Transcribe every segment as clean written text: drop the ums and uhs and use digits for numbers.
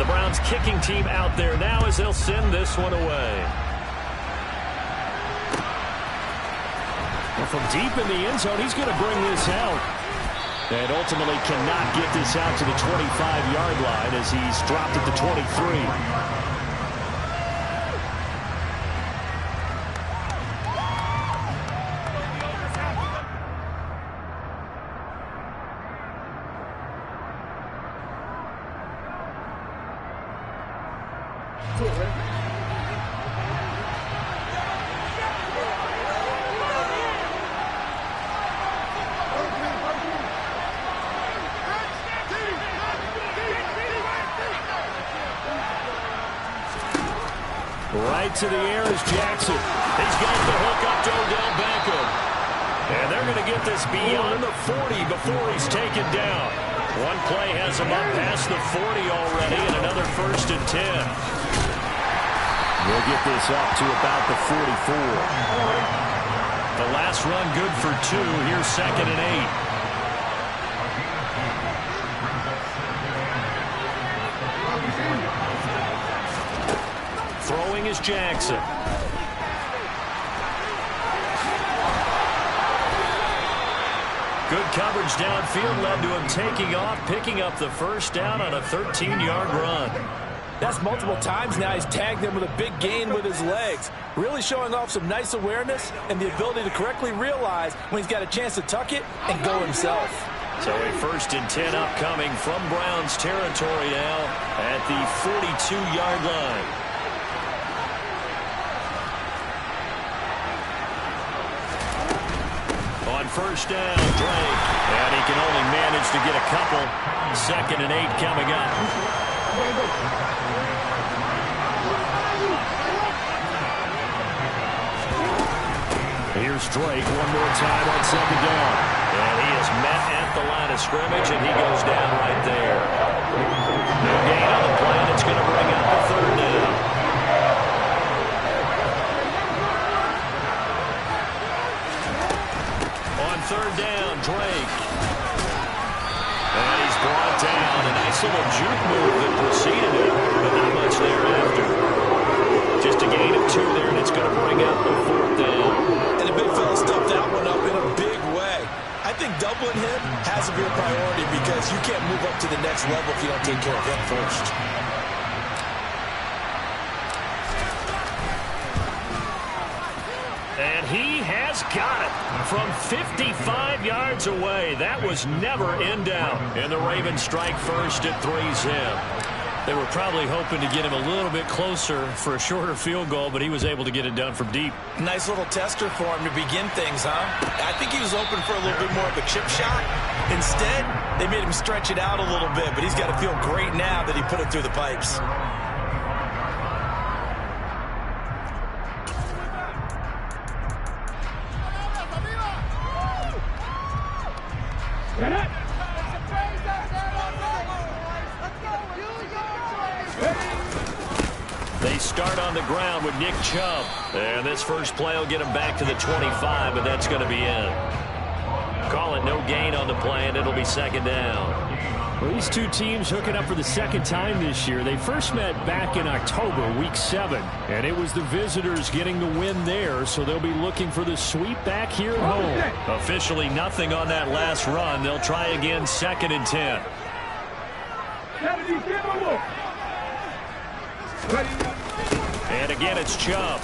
The Browns kicking team out there now as they'll send this one away. Well, from deep in the end zone, he's going to bring this out. And ultimately cannot get this out to the 25-yard line as he's dropped at the 23. Right to the air is Jackson. He's got the hook up to Odell Beckham. And they're going to get this beyond the 40 before he's taken down. One play has him up past the 40 already, and another 1st and 10. We'll get this up to about the 44. The last run good for 2. Here's 2nd and 8. Throwing is Jackson. Good coverage downfield led to him taking off, picking up the 1st down on a 13-yard run. That's multiple times now. He's tagged him with a big gain with his legs. Really showing off some nice awareness and the ability to correctly realize when he's got a chance to tuck it and go himself. So a 1st and 10 upcoming from Browns territory now at the 42-yard line. On 1st down, Drake. And he can only manage to get a couple. 2nd and 8 coming up. Here's Drake one more time on 2nd down. And he is met at the line of scrimmage, and he goes down right there. No gain on the play, and it's going to bring up the 3rd down. On 3rd down, Drake. And he's brought down. A nice little juke move that preceded it, but not much thereafter. Just a gain of 2 there, and it's going to bring up the 4th down. And the big fella stuffed that one up in a big way. I think doubling him has to be a priority because you can't move up to the next level if you don't take care of him first. And he has got it from 55 yards away. That was never in doubt. And the Ravens strike first at 3's him. They were probably hoping to get him a little bit closer for a shorter field goal, but he was able to get it done from deep. Nice little tester for him to begin things, huh? I think he was open for a little bit more of a chip shot. Instead, they made him stretch it out a little bit, but he's got to feel great now that he put it through the pipes. They start on the ground with Nick Chubb. And this first play will get him back to the 25, but that's going to be in. Call it no gain on the play, and it'll be 2nd down. Well, these two teams hooking up for the 2nd time this year. They first met back in October, week 7. And it was the visitors getting the win there, so they'll be looking for the sweep back here at home. Officially nothing on that last run. They'll try again 2nd and 10. And again, it's Chubb.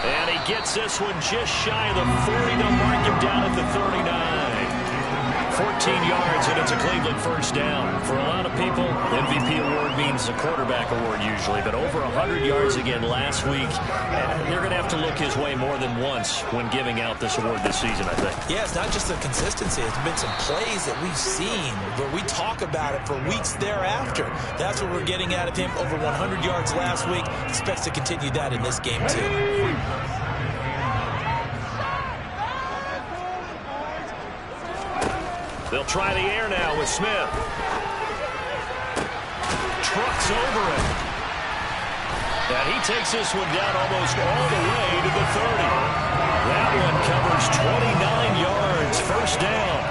And he gets this one just shy of the 40. They'll mark him down at the 39. 14 yards, and it's a Cleveland 1st down. For a lot of people, MVP award means a quarterback award usually, but over 100 yards again last week. They're going to have to look his way more than once when giving out this award this season, I think. Yeah, it's not just the consistency. It's been some plays that we've seen where we talk about it for weeks thereafter. That's what we're getting out of him. Over 100 yards last week. Expects to continue that in this game, too. They'll try the air now with Smith. Trucks over it. And he takes this one down almost all the way to the 30. That one covers 29 yards. 1st down.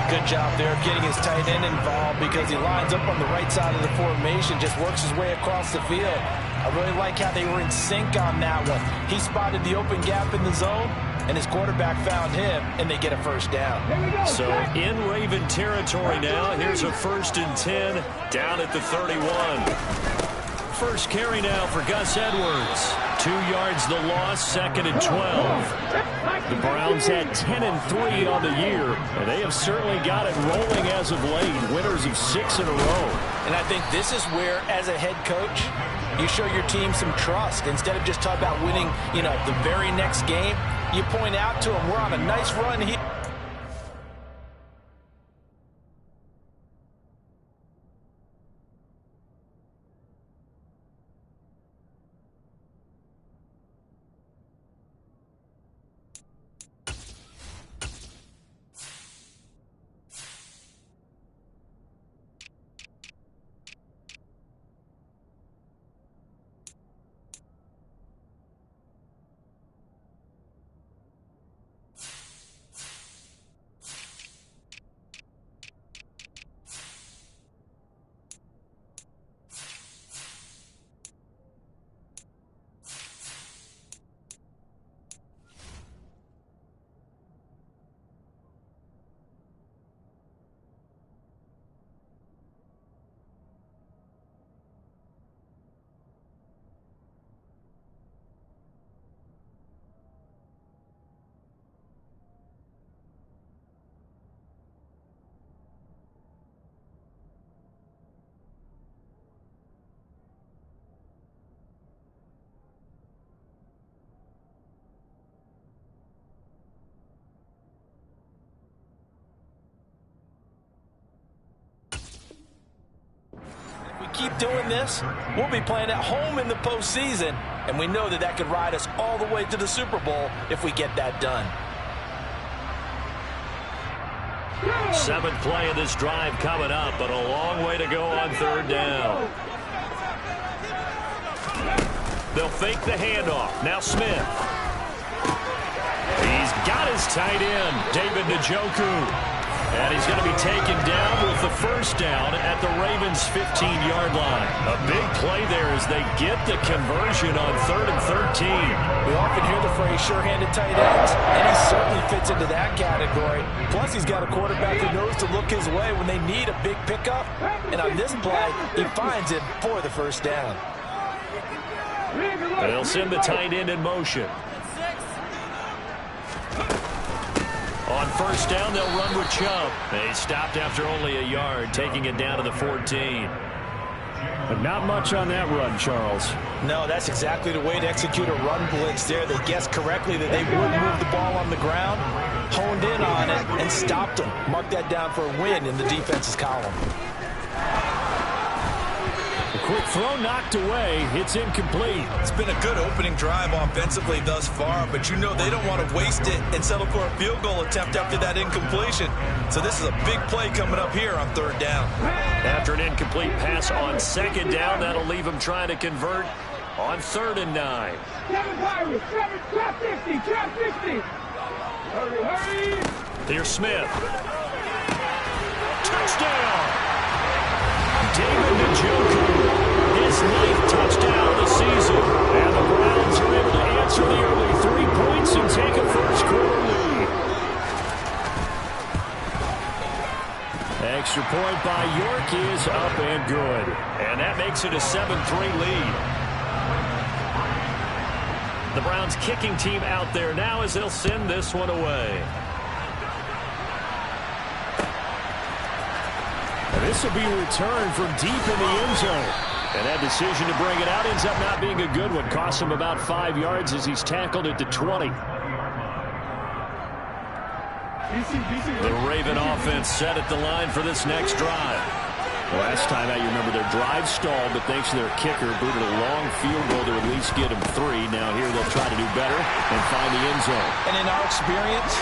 Good job there of getting his tight end involved because he lines up on the right side of the formation, just works his way across the field. I really like how they were in sync on that one. He spotted the open gap in the zone, and his quarterback found him, and they get a first down. So in Raven territory now, here's a 1st and 10 down at the 31. First carry now for Gus Edwards. 2 yards the loss, 2nd and 12. The Browns had 10 and 3 on the year, and they have certainly got it rolling as of late. Winners of 6 in a row. And I think this is where, as a head coach, you show your team some trust. Instead of just talking about winning, the very next game, you point out to them, we're on a nice run here. Keep doing this, we'll be playing at home in the postseason, and we know that could ride us all the way to the Super Bowl if we get that done. 7th play of this drive coming up, but a long way to go on 3rd down. They'll fake the handoff. Now Smith. He's got his tight end, David Njoku. And he's going to be taken down with the first down at the Ravens' 15-yard line. A big play there as they get the conversion on 3rd and 13. We often hear the phrase sure-handed tight ends, and he certainly fits into that category. Plus, he's got a quarterback who knows to look his way when they need a big pickup. And on this play, he finds it for the first down. They'll send the tight end in motion. On 1st down, they'll run with Chubb. They stopped after only a yard, taking it down to the 14. But not much on that run, Charles. No, that's exactly the way to execute a run blitz there. They guessed correctly that they wouldn't move the ball on the ground, honed in on it, and stopped them. Mark that down for a win in the defense's column. A quick throw knocked away. It's incomplete. It's been a good opening drive offensively thus far, but you know they don't want to waste it and settle for a field goal attempt after that incompletion. So this is a big play coming up here on 3rd down. After an incomplete pass on 2nd down, that'll leave them trying to convert on 3rd and 9. Here's Smith. Touchdown! David Njoku, his 9th touchdown of the season. And the Browns are able to answer the early 3 points and take a first-quarter lead. Extra point by York is up and good. And that makes it a 7-3 lead. The Browns kicking team out there now as they'll send this one away. This will be a return from deep in the end zone. And that decision to bring it out ends up not being a good one. Costs him about 5 yards as he's tackled at the 20. The Raven offense set at the line for this next drive. Last time out, you remember their drive stalled, but thanks to their kicker, booted a long field goal to at least get them 3. Now here they'll try to do better and find the end zone. And in our experience,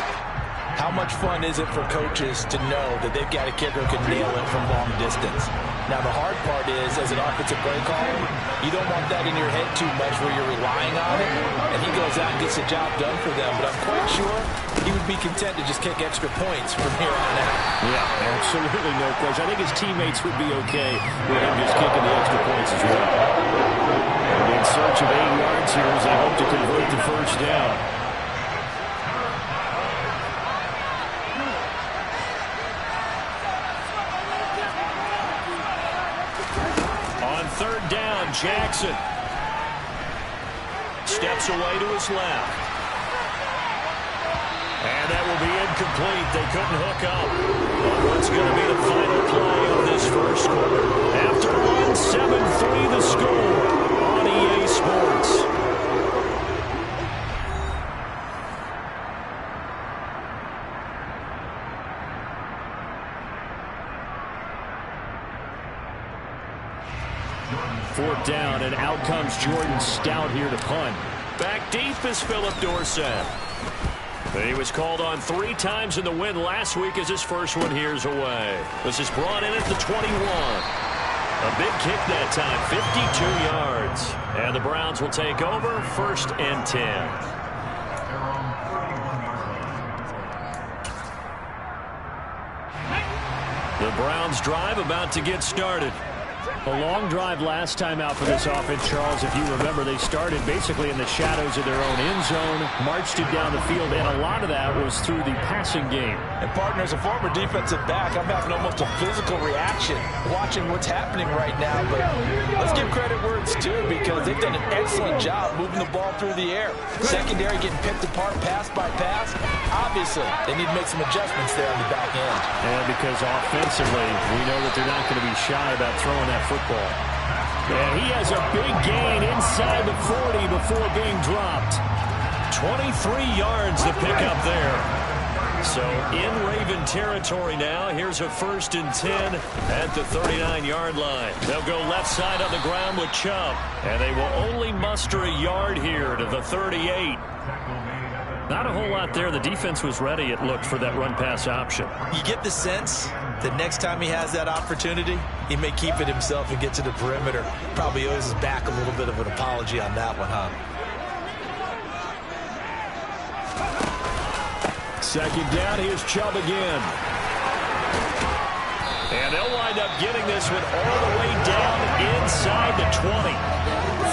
How much fun is it for coaches to know that they've got a kicker who can nail it from long distance? Now, the hard part is, as an offensive play caller, you don't want that in your head too much where you're relying on it, and he goes out and gets the job done for them. But I'm quite sure he would be content to just kick extra points from here on out. Yeah, absolutely no question. I think his teammates would be okay with him just kicking the extra points as well. And in search of 8 yards here as they hope to convert the first down. Third down, Jackson steps away to his left. And that will be incomplete. They couldn't hook up. What's going to be the final play of this first quarter? After one, 7-3 the score on EA Sports. Fourth down, and out comes Jordan Stout here to punt. Back deep is Philip Dorsett. He was called on 3 times in the win last week as his first one here's away. This is brought in at the 21. A big kick that time, 52 yards. And the Browns will take over, 1st and 10. The Browns drive about to get started. A long drive last time out for this offense, Charles. If you remember, they started basically in the shadows of their own end zone, marched it down the field, and a lot of that was through the passing game. And, partner, as a former defensive back, I'm having almost a physical reaction watching what's happening right now. But let's give credit where it's due, because they've done an excellent job moving the ball through the air. Secondary getting picked apart pass by pass. Obviously, they need to make some adjustments there on the back end. And because offensively, we know that they're not going to be shy about throwing that football. And he has a big gain inside the 40 before being dropped. 23 yards to pick up there. So in Raven territory now. Here's a 1st and 10 at the 39-yard line. They'll go left side on the ground with Chubb. And they will only muster a yard here to the 38. Not a whole lot there. The defense was ready, it looked, for that run-pass option. You get the sense that next time he has that opportunity, he may keep it himself and get to the perimeter. Probably owes his back a little bit of an apology on that one, huh? Second down, here's Chubb again. And they'll wind up getting this one all the way down inside the 20.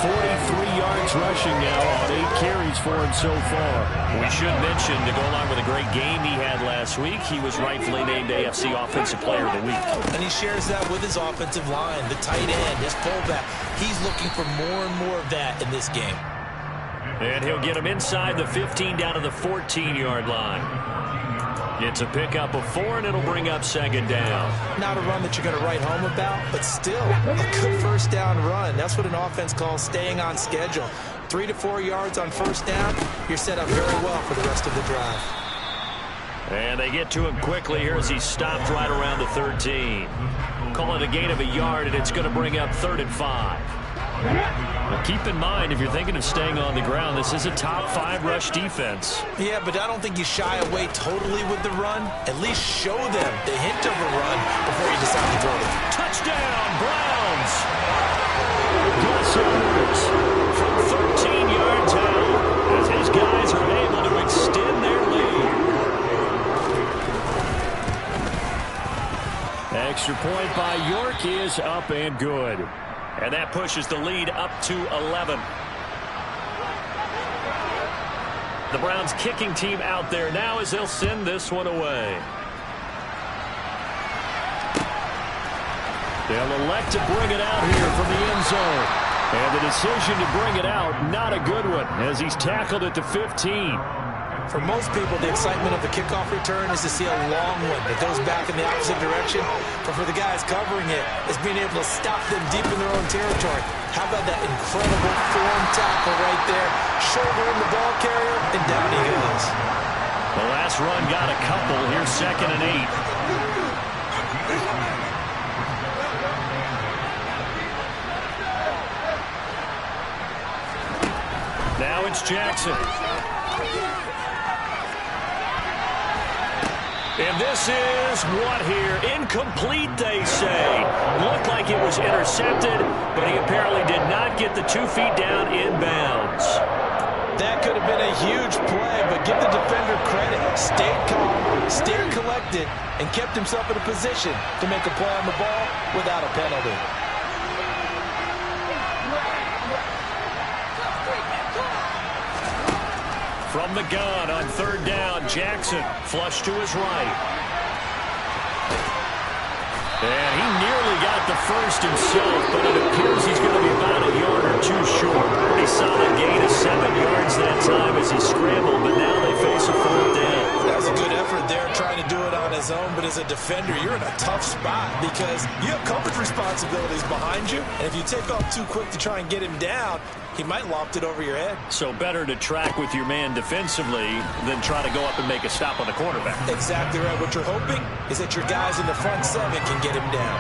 43 yards rushing now on 8 carries for him so far. We should mention, to go along with a great game he had last week, he was rightfully named AFC Offensive Player of the Week. And he shares that with his offensive line, the tight end, his pullback. He's looking for more and more of that in this game. And he'll get him inside the 15 down to the 14-yard line. It's a pickup of 4, and it'll bring up 2nd down. Not a run that you're going to write home about, but still a good first down run. That's what an offense calls staying on schedule. 3 to 4 yards on first down, you're set up very well for the rest of the drive. And they get to him quickly here as he's stopped right around the 13. Call it a gain of a yard, and it's going to bring up 3rd and 5. Well, keep in mind, if you're thinking of staying on the ground, this is a top 5 rush defense. Yeah, but I don't think you shy away totally with the run. At least show them the hint of a run before you decide to throw it. Touchdown, Browns! Gus Edwards from 13 yards out as his guys are able to extend their lead. Extra point by York is up and good. And that pushes the lead up to 11. The Browns kicking team out there now as they'll send this one away. They'll elect to bring it out here from the end zone. And the decision to bring it out, not a good one, as he's tackled at the 15. For most people, the excitement of the kickoff return is to see a long one that goes back in the opposite direction. But for the guys covering it, it's being able to stop them deep in their own territory. How about that incredible form tackle right there? Shoulder in the ball carrier, and down he goes. The last run got a couple. Here's 2nd and 8. Now it's Jackson. And this is what here? Incomplete, they say. Looked like it was intercepted, but he apparently did not get the 2 feet down inbounds. That could have been a huge play, but give the defender credit. Stayed calm, stayed collected, and kept himself in a position to make a play on the ball without a penalty. From the gun on 3rd down, Jackson flush to his right. And he nearly got the first himself, but it appears he's going to be about a yard or 2 short. Pretty solid gain of 7 yards that time as he scrambled, but now they face a 4th down. That was a good effort there trying to do it on his own, but as a defender, you're in a tough spot because you have coverage responsibilities behind you, and if you take off too quick to try and get him down, he might loft it over your head. So better to track with your man defensively than try to go up and make a stop on the quarterback. Exactly right. What you're hoping is that your guys in the front 7 can get him down.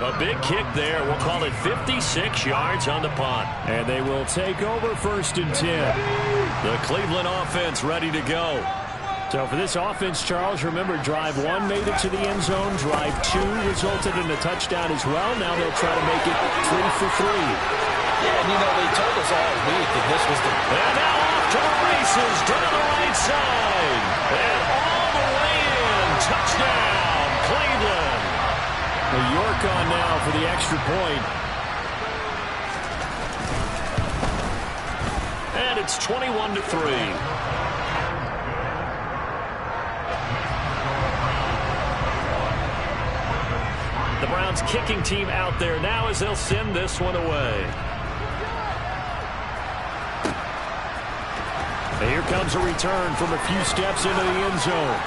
A big kick there. We'll call it 56 yards on the punt. And they will take over 1st and 10. The Cleveland offense ready to go. So for this offense, Charles, remember, drive 1 made it to the end zone. Drive 2 resulted in a touchdown as well. Now they'll try to make it 3 for 3. Yeah, and they told us all week that this was the... And now off to the races down the right side. And all the way in. Touchdown, Cleveland. York on now for the extra point. And it's 21-3. The Browns kicking team out there now as they'll send this one away. And here comes a return from a few steps into the end zone.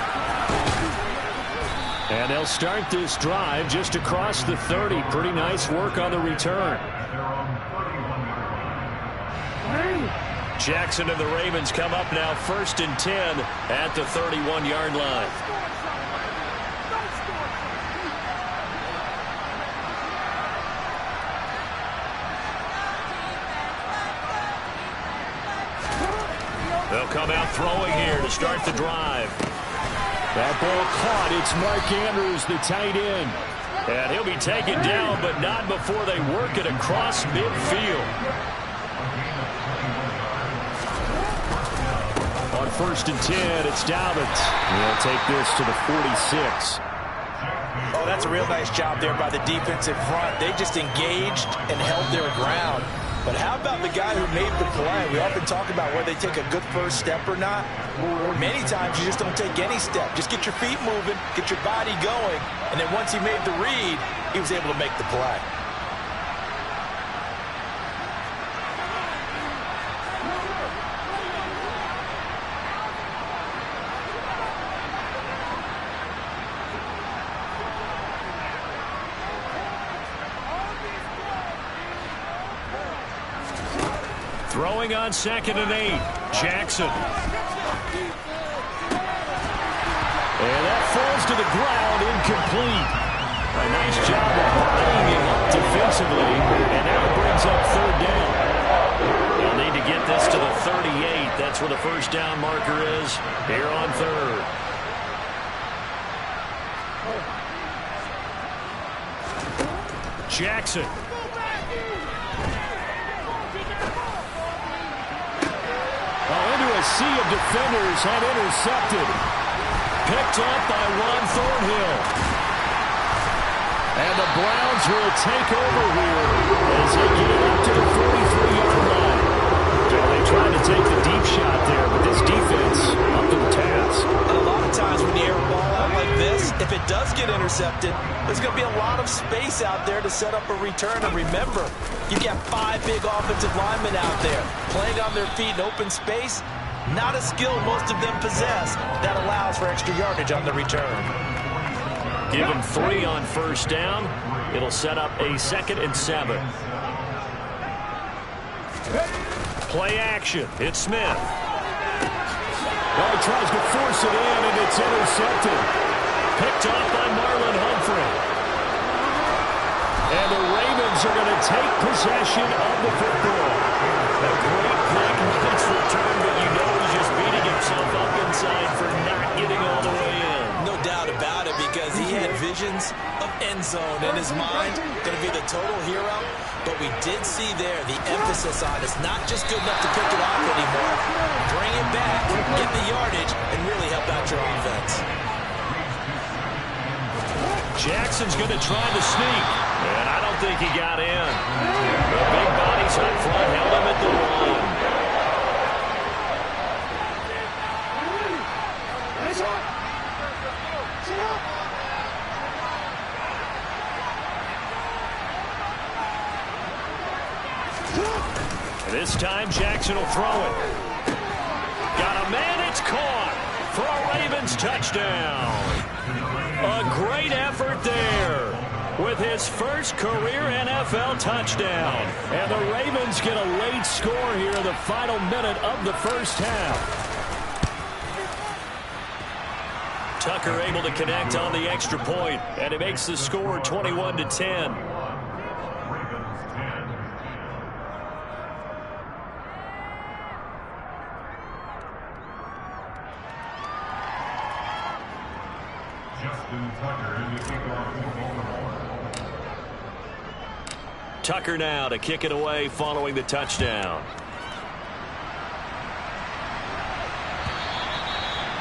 And they'll start this drive just across the 30. Pretty nice work on the return. Jackson and the Ravens come up now 1st and 10 at the 31-yard line. They'll come out throwing here to start the drive. That ball caught. It's Mark Andrews, the tight end. And he'll be taken down, but not before they work it across midfield. On 1st and 10, it's Dobbins. He'll take this to the 46. Oh, that's a real nice job there by the defensive front. They just engaged and held their ground. But how about the guy who made the play? We often talk about whether they take a good first step or not. Many times you just don't take any step. Just get your feet moving, get your body going, and then once he made the read, he was able to make the play. Throwing on 2nd and 8. Jackson. And that falls to the ground, incomplete. A nice job of buying him up defensively, and now it brings up 3rd down. They'll need to get this to the 38. That's where the 1st down marker is here on 3rd. Jackson. Into a sea of defenders, had intercepted. Picked up by Juan Thornhill. And the Browns will take over here as they get it up to the 43-yard line. So they tried to take the deep shot there, but this defense up to the task. And a lot of times when you air a ball out like this, if it does get intercepted, there's going to be a lot of space out there to set up a return. And remember, you got 5 big offensive linemen out there playing on their feet in open space. Not a skill most of them possess that allows for extra yardage on the return. Give him 3 on 1st down. It'll set up a 2nd and 7. Play action. It's Smith. He tries to force it in, and it's intercepted. Picked up by Marlon Humphrey. And the Ravens are going to take possession of the football. A great nice return, but you know he's just beating himself up inside for not getting all the way in. No doubt tons of end zone in his mind. Going to be the total hero. But we did see there the emphasis on it's not just good enough to pick it off anymore. Bring it back, get the yardage, and really help out your offense. Jackson's going to try the sneak, and I don't think he got in. The big bodies up front held him at the 1. This time, Jackson will throw it. Got a man, it's caught for a Ravens touchdown. A great effort there with his first career NFL touchdown. And the Ravens get a late score here in the final minute of the first half. Tucker able to connect on the extra point, and it makes the score 21-10. Tucker now to kick it away following the touchdown.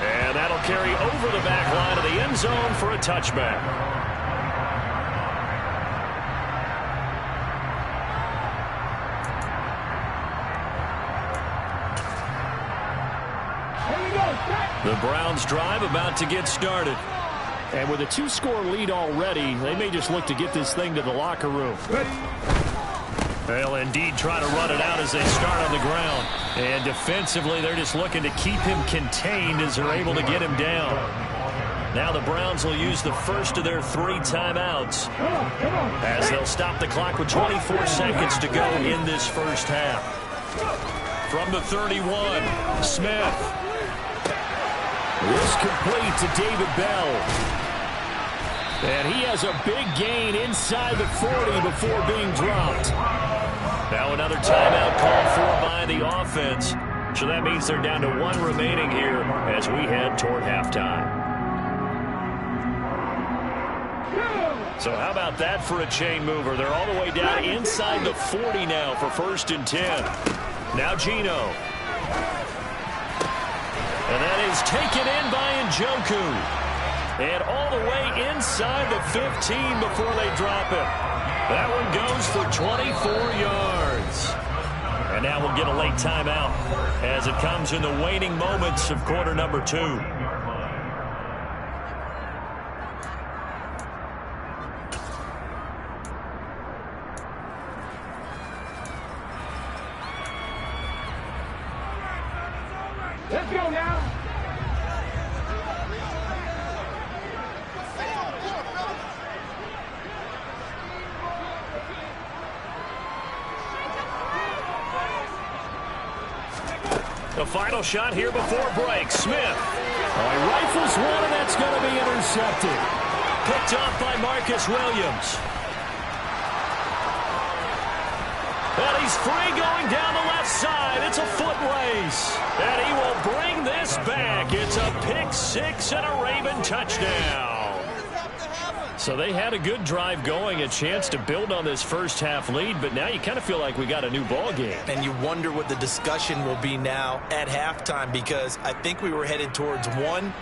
And that'll carry over the back line of the end zone for a touchback. The Browns drive about to get started. And with a 2-score lead already, they may just look to get this thing to the locker room. They'll indeed try to run it out as they start on the ground. And defensively, they're just looking to keep him contained as they're able to get him down. Now the Browns will use the first of their 3 timeouts as they'll stop the clock with 24 seconds to go in this first half. From the 31, Smith. This complete to David Bell. And he has a big gain inside the 40 before being dropped. Now another timeout called for by the offense. So that means they're down to 1 remaining here as we head toward halftime. So how about that for a chain mover? They're all the way down inside the 40 now for 1st and 10. Now Geno. And that is taken in by Njoku. And all the way inside the 15 before they drop it. That one goes for 24 yards. And now we'll get a late timeout as it comes in the waning moments of quarter number 2. Let's go now. The final shot here before break. Smith. He rifles one, and that's going to be intercepted. Picked off by Marcus Williams. And he's free going down the left side. It's a foot race. And he will bring this back. It's a pick 6 and a Raven touchdown. So they had a good drive going, a chance to build on this first half lead, but now you kind of feel like we got a new ball game. And you wonder what the discussion will be now at halftime, because I think we were headed towards 1.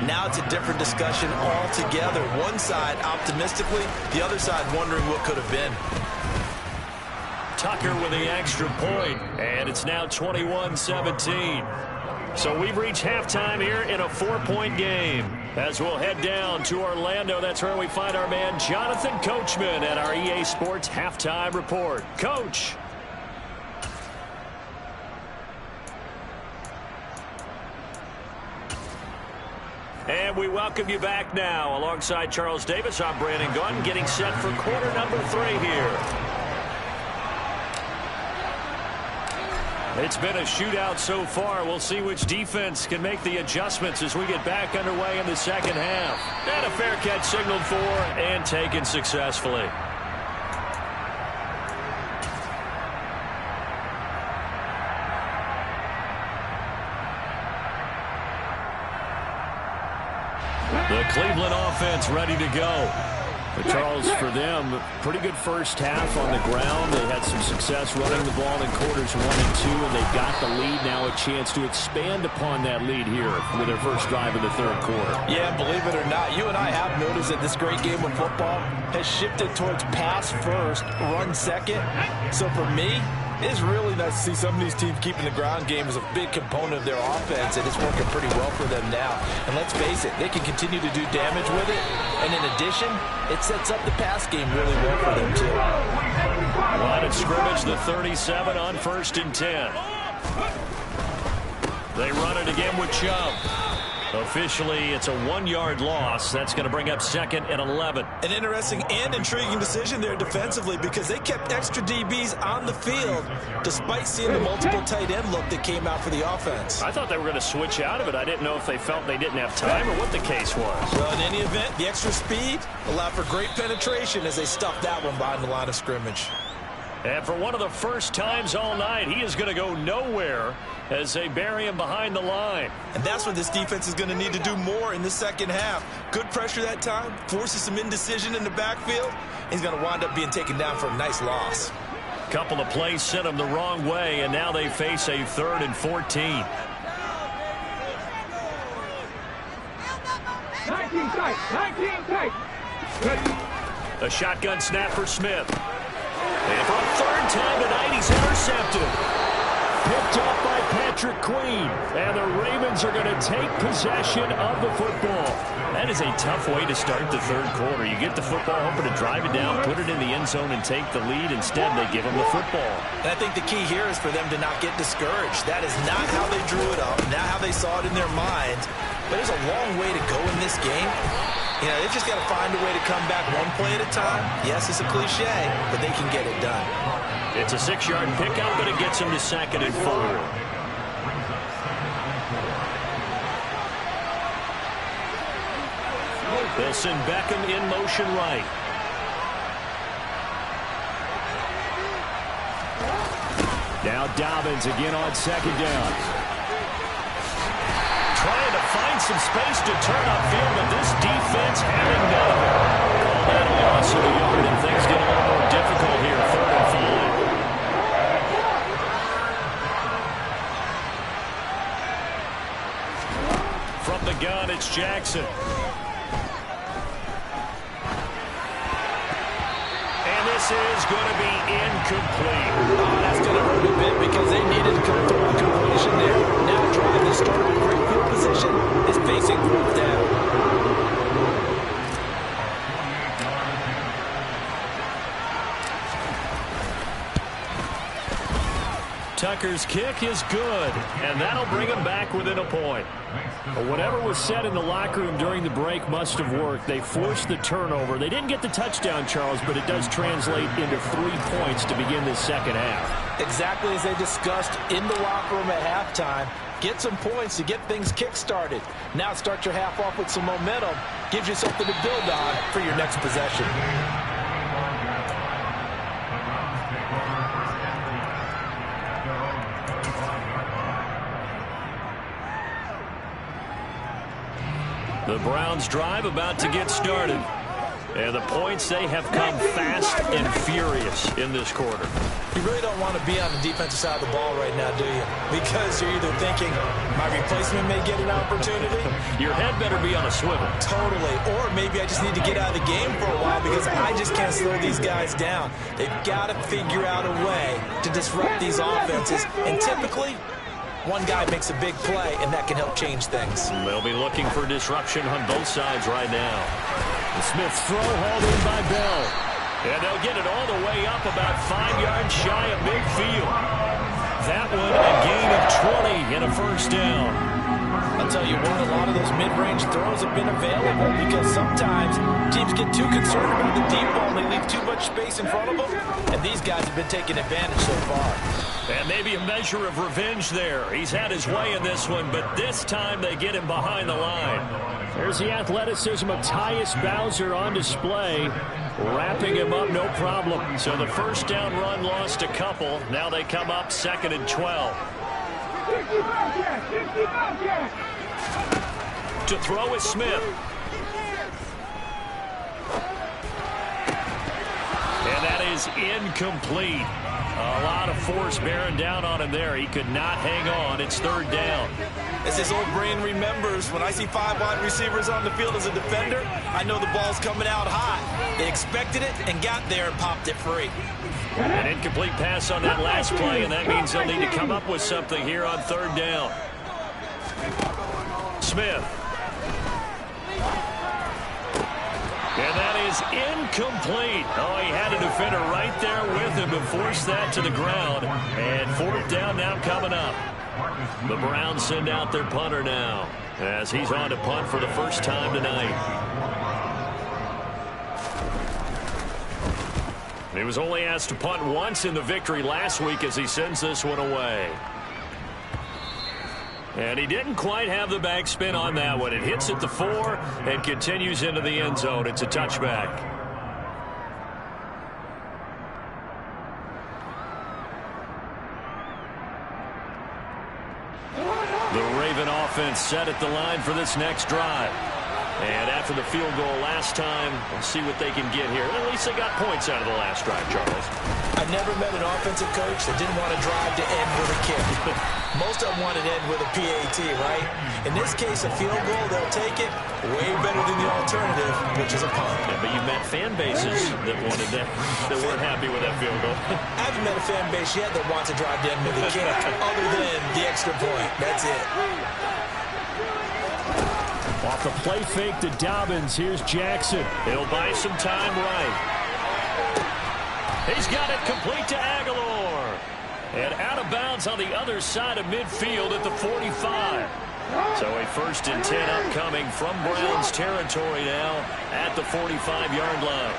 Now it's a different discussion altogether. One side optimistically, the other side wondering what could have been. Tucker with the extra point, and it's now 21-17. So we've reached halftime here in a 4-point game. As we'll head down to Orlando, that's where we find our man Jonathan Coachman at our EA Sports Halftime Report. Coach. And we welcome you back now. Alongside Charles Davis, I'm Brandon Gunn, getting set for quarter number 3 here. It's been a shootout so far. We'll see which defense can make the adjustments as we get back underway in the second half. And a fair catch signaled for and taken successfully. The Cleveland offense ready to go. But Charles, for them, pretty good first half on the ground. They had some success running the ball in quarters 1 and 2, and they've got the lead now, a chance to expand upon that lead here with their first drive in the third quarter. Yeah, believe it or not, you and I have noticed that this great game of football has shifted towards pass first, run second. So for me, it's really nice to see some of these teams keeping the ground game as a big component of their offense, and it's working pretty well for them now. And let's face it, they can continue to do damage with it. And in addition, it sets up the pass game really well for them, too. Line of scrimmage, the 37 on 1st and 10. They run it again with Chubb. Officially, it's a 1-yard loss. That's going to bring up 2nd and 11. An interesting and intriguing decision there defensively because they kept extra DBs on the field despite seeing the multiple tight end look that came out for the offense. I thought they were going to switch out of it. I didn't know if they felt they didn't have time or what the case was. Well, in any event, the extra speed allowed for great penetration as they stuffed that one behind the line of scrimmage. And for one of the first times all night, he is going to go nowhere as they bury him behind the line. And that's what this defense is going to need to do more in the second half. Good pressure that time, forces some indecision in the backfield. He's going to wind up being taken down for a nice loss. Couple of plays sent him the wrong way, and now they face a 3rd and 14. 19 tight, 19 tight. A shotgun snap for Smith. And for a 3rd time tonight, he's intercepted. Picked up by Patrick Queen. And the Ravens are going to take possession of the football. That is a tough way to start the 3rd quarter. You get the football, hoping to drive it down, put it in the end zone, and take the lead. Instead, they give him the football. And I think the key here is for them to not get discouraged. That is not how they drew it up, not how they saw it in their minds. But there's a long way to go in this game. You know, they've just got to find a way to come back one play at a time. Yes, it's a cliche, but they can get it done. It's a 6-yard pickup, but it gets him to 2nd and 4. They'll send Beckham in motion right. Now Dobbins again on 2nd down. Trying to find some space to turn upfield, but this defense having none of it. Call that a loss of a yard, and things get a little more difficult here. 3rd and 5. From the gun, it's Jackson. And this is going to be incomplete. Oh, that's going to hurt a bit because they needed to come through a completion there. Now drive that started in great field position is facing 4th down. Tucker's kick is good, and that'll bring him back within a point. Well, whatever was said in the locker room during the break must have worked. They forced the turnover. They didn't get the touchdown, Charles, but it does translate into 3 points to begin this second half. Exactly as they discussed in the locker room at halftime. Get some points to get things kick-started. Now start your half off with some momentum. Gives you something to build on for your next possession. The Browns drive about to get started. And the points, they have come fast and furious in this quarter. You really don't want to be on the defensive side of the ball right now, do you? Because you're either thinking, my replacement may get an opportunity. Your head better be on a swivel. Totally. Or maybe I just need to get out of the game for a while because I just can't slow these guys down. They've got to figure out a way to disrupt these offenses. And typically, one guy makes a big play, and that can help change things. They'll be looking for disruption on both sides right now. Smith's throw hauled in by Bell. And they'll get it all the way up about 5 yards shy of midfield. That one a gain of 20 and a 1st down. I'll tell you what, a lot of those mid-range throws have been available because sometimes teams get too concerned about the deep ball and they leave too much space in front of them. And these guys have been taking advantage so far. And maybe a measure of revenge there. He's had his way in this one, but this time they get him behind the line. There's the athleticism of Tyus Bowser on display. Wrapping him up, no problem. So the 1st down run lost a couple. Now they come up 2nd and 12. To throw is Smith. is incomplete. A lot of force bearing down on him there. He could not hang on. It's third down. As his old brain remembers, when I see 5 wide receivers on the field as a defender, I know the ball's coming out hot. They expected it and got there and popped it free. An incomplete pass on that last play, and that means they'll need to come up with something here on third down. Smith. And that is incomplete. Oh, he had a defender right there with him and forced that to the ground. And fourth down now coming up. The Browns send out their punter now as he's on to punt for the first time tonight. He was only asked to punt once in the victory last week as he sends this one away. And he didn't quite have the backspin on that one. It hits at the 4 and continues into the end zone. It's a touchback. The Raven offense set at the line for this next drive. And after the field goal last time, we'll see what they can get here. At least they got points out of the last drive, Charles. I never met an offensive coach that didn't want to drive to end with a kick. Most of them want to end with a PAT, right? In this case, a field goal, they'll take it way better than the alternative, which is a punt. Yeah, but you've met fan bases that wanted that weren't happy with that field goal. I haven't met a fan base yet that wants to drive to end with a kick, other than the extra point. That's it. Off the play fake to Dobbins. Here's Jackson. He'll buy some time right. He's got it complete to Aguilar. And out of bounds on the other side of midfield at the 45. So a 1st and 10 upcoming from Browns territory now at the 45-yard line.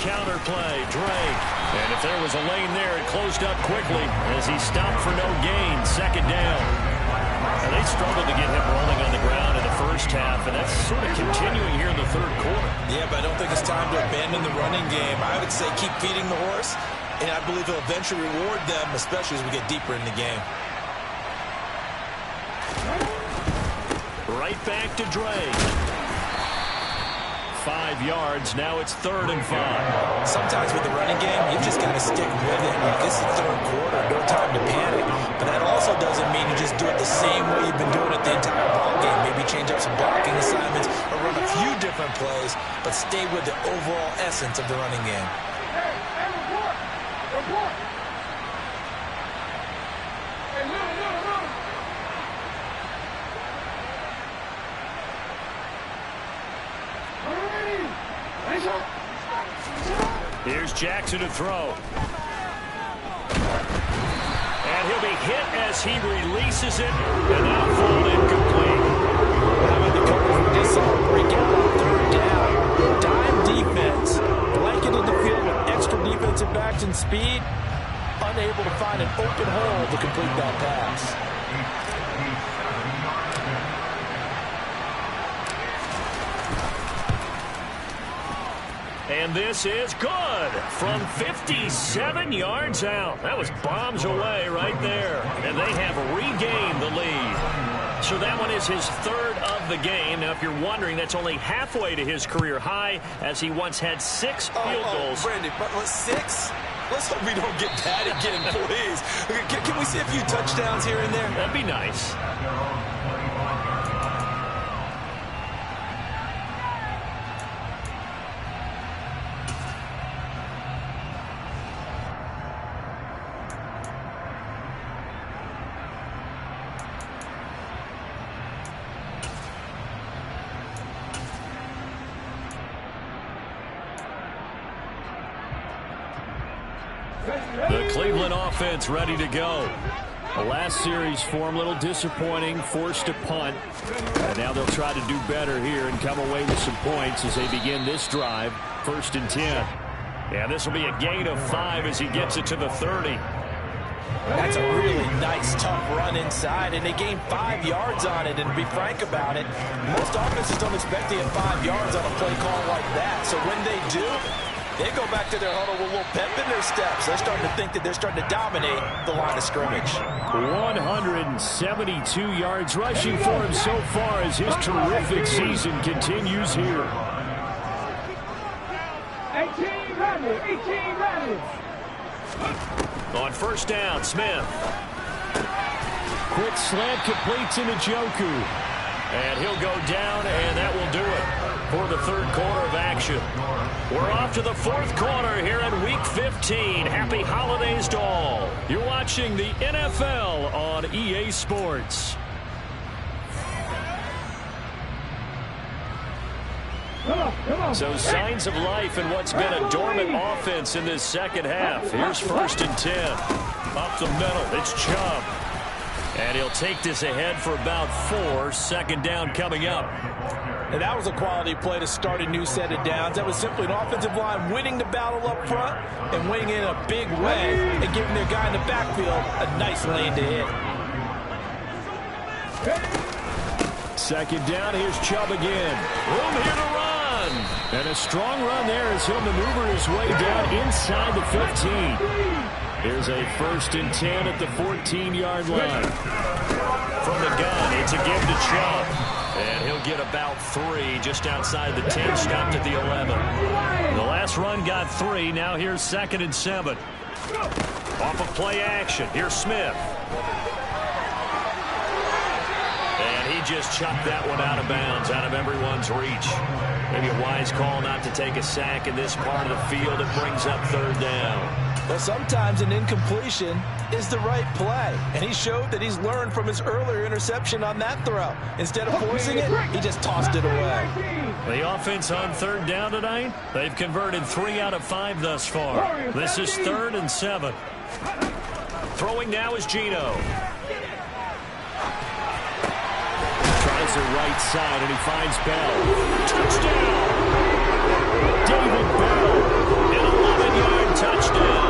Counter play, Drake. And if there was a lane there, it closed up quickly as he stopped for no gain. 2nd down. And they struggled to get him rolling on the ground in the first half, and that's sort of continuing here in the 3rd quarter. Yeah, but I don't think it's time to abandon the running game. I would say keep feeding the horse, and I believe he'll eventually reward them, especially as we get deeper in the game. Right back to Drake. 5 yards. Now it's 3rd and 5. Sometimes with the running game, you've just got to stick with it. This is 3rd quarter. No time to panic. But that also doesn't mean you just do it the same way you've been doing it the entire ball game. Maybe change up some blocking assignments or run a few different plays, but stay with the overall essence of the running game. Here's Jackson to throw. And he'll be hit as he releases it, and that'll fall incomplete. How about the coverage we just saw break out on 3rd down? Dime defense, blanketed the field with extra defensive backs and speed, unable to find an open hole to complete that pass. And this is good from 57 yards out. That was bombs away right there. And they have regained the lead. So that one is his 3rd of the game. Now, if you're wondering, that's only halfway to his career high, as he once had 6 field goals. Brandon, but 6? Let's hope we don't get that again, please. Can we see a few touchdowns here and there? That'd be nice. The Cleveland offense ready to go. The last series for him, a little disappointing, forced to punt. And now they'll try to do better here and come away with some points as they begin this drive. 1st and 10. And this will be a gain of 5 as he gets it to the 30. That's a really nice, tough run inside, and they gained 5 yards on it. And to be frank about it, most offenses don't expect to get 5 yards on a play call like that. So when they do, they go back to their huddle with a little pep in their steps. They're starting to think that they're starting to dominate the line of scrimmage. 172 yards rushing for him so far as his terrific season continues here. Madden. On first down, Smith. Quick slant completes into Njoku. And he'll go down, and that will do it for the third quarter of action. We're off to the fourth quarter here in Week 15. Happy holidays to all. You're watching the NFL on EA Sports. So signs of life in what's been a dormant offense in this second half. Here's first and 10. Up the middle, it's Chubb. And he'll take this ahead for about 4. Second down coming up. And that was a quality play to start a new set of downs. That was simply an offensive line winning the battle up front and winning it in a big way and giving their guy in the backfield a nice lane to hit. Second down, here's Chubb again. Room here to run. And a strong run there as he'll maneuver his way down inside the 15. Here's a first and 10 at the 14-yard line. From the gun, it's a give to Chubb. And he'll get about 3 just outside the 10, stopped at the 11. The last run got 3. Now here's second and 7. Off of play action. Here's Smith. And he just chucked that one out of bounds, out of everyone's reach. Maybe a wise call not to take a sack in this part of the field. It brings up third down. Well, sometimes an incompletion is the right play. And he showed that he's learned from his earlier interception on that throw. Instead of forcing it, he just tossed it away. The offense on third down tonight, they've converted 3 out of 5 thus far. This is third and 7. Throwing now is Geno. Tries the right side, and he finds Bell. Touchdown! David Bell. An 11-yard touchdown.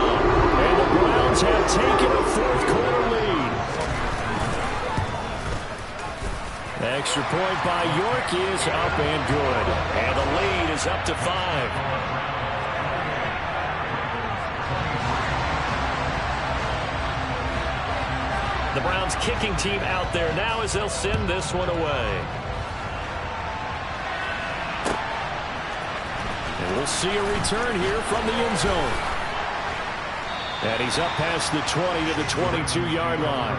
And the Browns have taken a fourth-quarter lead. Extra point by York is up and good. And the lead is up to 5. The Browns kicking team out there now as they'll send this one away. And we'll see a return here from the end zone. And he's up past the 20 to the 22-yard line.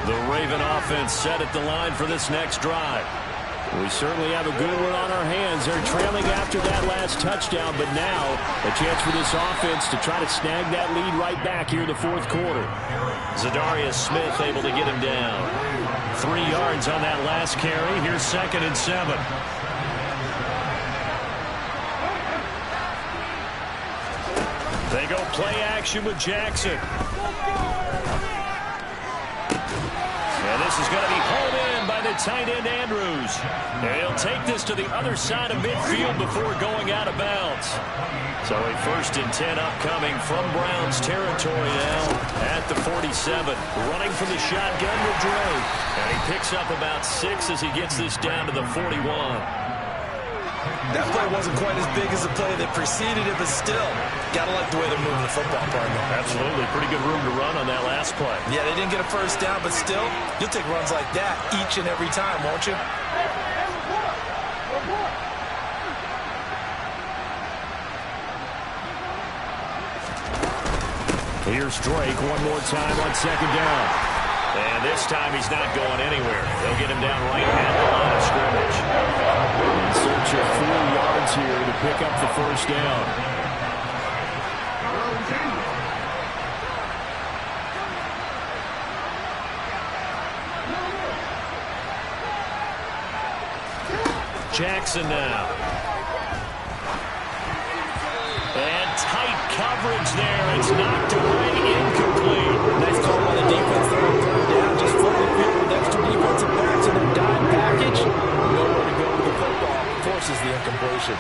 The Raven offense set at the line for this next drive. We certainly have a good one on our hands. They're trailing after that last touchdown, but now a chance for this offense to try to snag that lead right back here in the fourth quarter. Zadarius Smith able to get him down. 3 yards on that last carry. Here's second and 7. They go play action with Jackson. And this is going to be hauled in by the tight end Andrews. And he'll take this to the other side of midfield before going out of bounds. So a first and 10 upcoming from Browns territory now at the 47. Running from the shotgun with Drake. And he picks up about 6 as he gets this down to the 41. That play wasn't quite as big as the play that preceded it, but still, got to like the way they're moving the football, partner. Absolutely. Pretty good room to run on that last play. Yeah, they didn't get a first down, but still, you'll take runs like that each and every time, won't you? Here's Drake one more time on second down. And this time he's not going anywhere. They'll get him down right at the line of scrimmage. In search of 4 yards here to pick up the first down. Jackson now. And tight coverage there. It's knocked away, incomplete. Nice call by the defense there on third down. Just flipping the field with extra defensive backs in their dime package. Nowhere to go with the football. Forces the incompletion.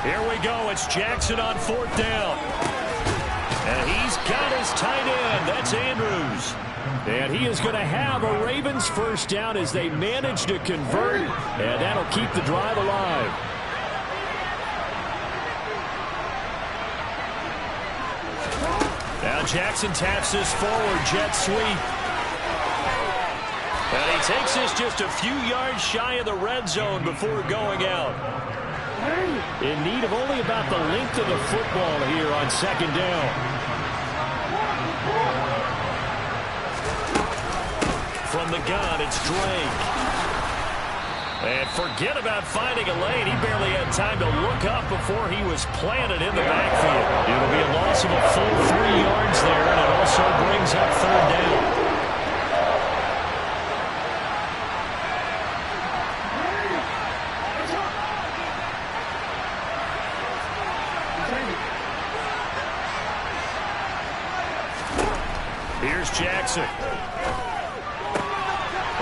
Here we go. It's Jackson on fourth down. And he's got his tight end. That's Andrews. And he is going to have a Ravens first down as they manage to convert, and that'll keep the drive alive. Now Jackson taps this forward, jet sweep. And he takes this just a few yards shy of the red zone before going out. In need of only about the length of the football here on second down. From the gun, it's Drake. And forget about finding a lane. He barely had time to look up before he was planted in the backfield. It'll be a loss of a full 3 yards there, and it also brings up third down. Here's Jackson.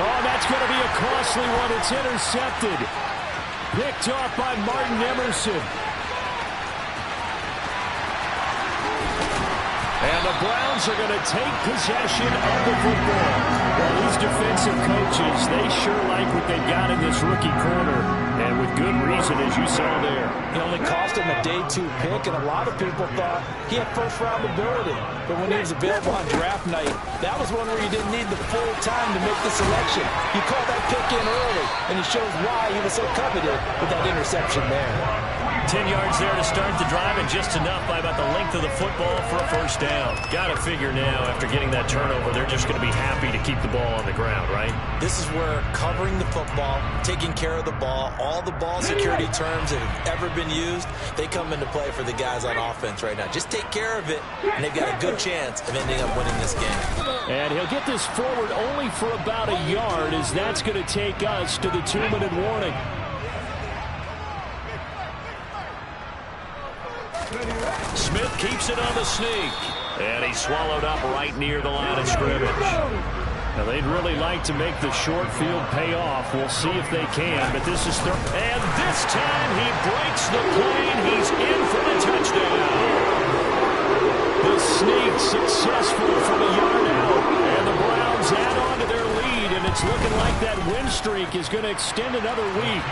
Oh, that's going to be a costly one. It's intercepted. Picked off by Martin Emerson. And the Browns are going to take possession of the football. Well, these defensive coaches, they sure like what they've got in this rookie corner. And with good reason, as you saw there. He only cost him a day 2 pick, and a lot of people thought he had first-round ability. But when he was available on draft night, that was one where you didn't need the full time to make the selection. You called that pick in early, and it shows why he was so coveted with that interception there. 10 yards there to start the drive, and just enough by about the length of the football for a first down. Got to figure now, after getting that turnover, they're just going to be happy to keep the ball on the ground, right? This is where covering the football, taking care of the ball, all the ball security terms that have ever been used, they come into play for the guys on offense right now. Just take care of it, and they've got a good chance of ending up winning this game. And he'll get this forward only for about a yard, as that's going to take us to the 2-minute warning. Smith keeps it on the sneak. And he's swallowed up right near the line of scrimmage. Now, they'd really like to make the short field pay off. We'll see if they can, but this is third. And this time he breaks the plane. He's in for the touchdown. The sneak successful from a yard out. And the Browns add on to their lead, and it's looking like that win streak is going to extend another week.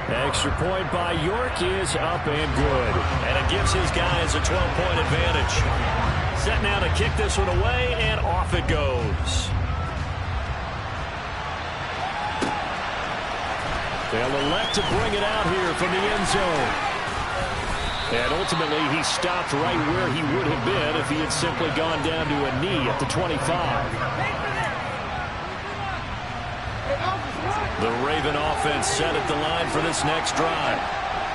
Extra point by York is up and good. And it gives his guys a 12-point advantage. Set now to kick this one away, and off it goes. They'll elect to bring it out here from the end zone. And ultimately, he stopped right where he would have been if he had simply gone down to a knee at the 25. The Raven offense set at the line for this next drive.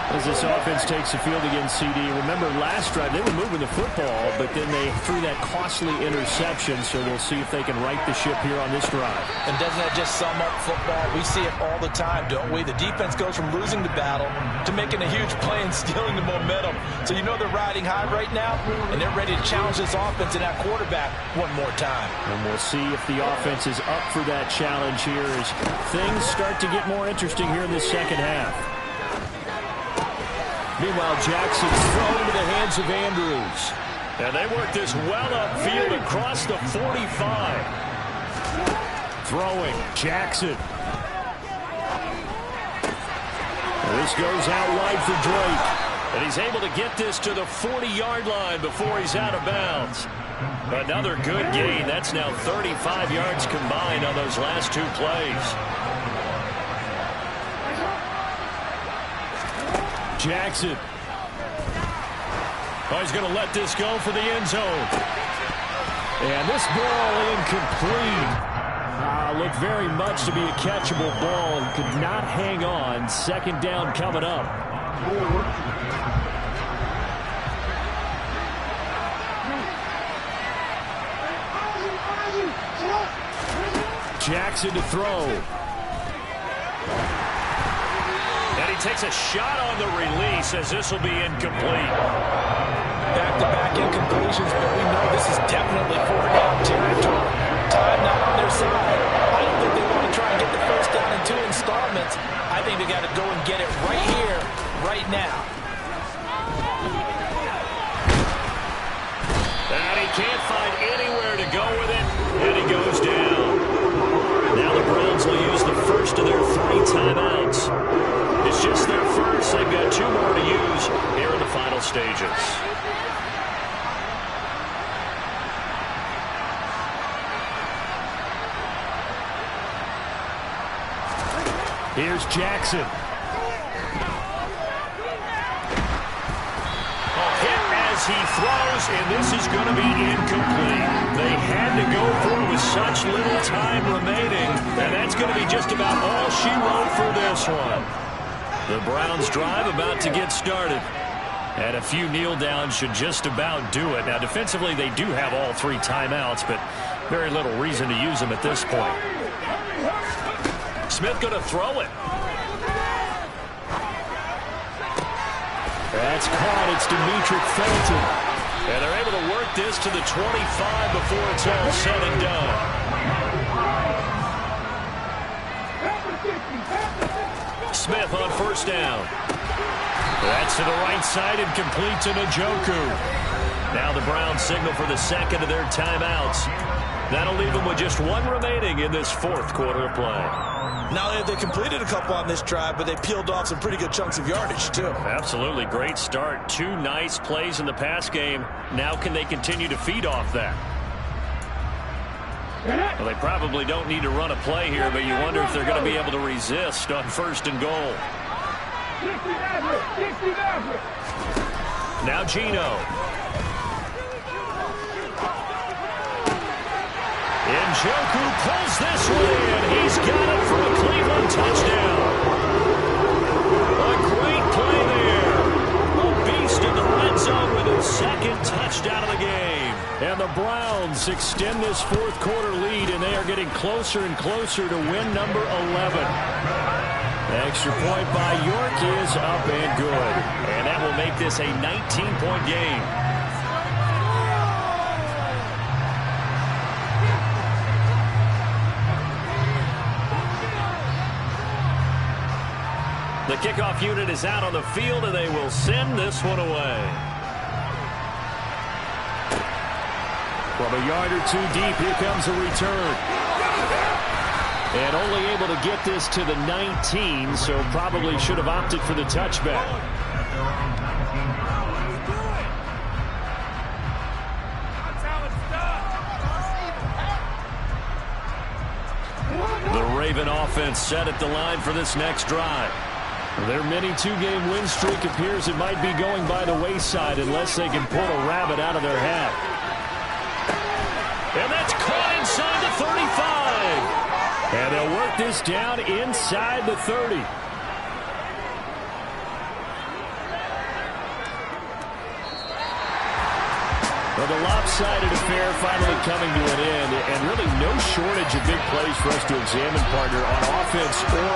As this offense takes the field against CD, remember last drive they were moving the football, but then they threw that costly interception, so we'll see if they can right the ship here on this drive. And doesn't that just sum up football? We see it all the time, don't we? The defense goes from losing the battle to making a huge play and stealing the momentum. So you know they're riding high right now, and they're ready to challenge this offense and that quarterback one more time. And we'll see if the offense is up for that challenge here as things start to get more interesting here in the second half. Meanwhile, Jackson's thrown into the hands of Andrews. And they work this well upfield across the 45. Throwing, Jackson. This goes out wide for Drake. And he's able to get this to the 40-yard line before he's out of bounds. Another good gain. That's now 35 yards combined on those last 2 plays. Jackson. Oh, he's going to let this go for the end zone. And this ball incomplete. Looked very much to be a catchable ball and could not hang on. Second down coming up. Jackson to throw. Takes a shot on the release as this will be incomplete. Back-to-back incompletions, but we know this is definitely 4th-down territory. Time not on their side. I don't think they want to try and get the first down in 2 installments. I think they got to go and get it right here, right now. And he can't find anywhere to go with it. timeouts. It's just their first. They've got 2 more to use here in the final stages. Here's Jackson. He throws, and this is going to be incomplete. They had to go for it with such little time remaining, and that's going to be just about all she wrote for this one. The Browns' drive about to get started. And a few kneel downs should just about do it. Now, defensively, they do have all 3 timeouts, but very little reason to use them at this point. Smith going to throw it. That's caught. It's Demetric Felton. And they're able to work this to the 25 before it's all said and done. Smith on first down. That's to the right side and complete to Njoku. Now the Browns signal for the second of their timeouts. That'll leave them with just 1 remaining in this 4th quarter of play. Now they completed a couple on this drive, but they peeled off some pretty good chunks of yardage, too. Absolutely. Great start. 2 nice plays in the pass game. Now can they continue to feed off that? Well, they probably don't need to run a play here, but you wonder if they're going to be able to resist on 1st and goal. Now Geno. Njoku pulls this one in. He's got it for a Cleveland touchdown. A great play there. A beast in the red zone with his 2nd touchdown of the game. And the Browns extend this 4th quarter lead, and they are getting closer and closer to win number 11. Extra point by York is up and good. And that will make this a 19-point game. The kickoff unit is out on the field, and they will send this one away. From a yard or 2 deep, here comes a return. And only able to get this to the 19, so probably should have opted for the touchback. The Raven offense set at the line for this next drive. Their mini 2-game win streak appears it might be going by the wayside unless they can pull a rabbit out of their hat. And that's caught inside the 35. And they'll work this down inside the 30. Well, the lopsided affair finally coming to an end, and really no shortage of big plays for us to examine, partner, on offense or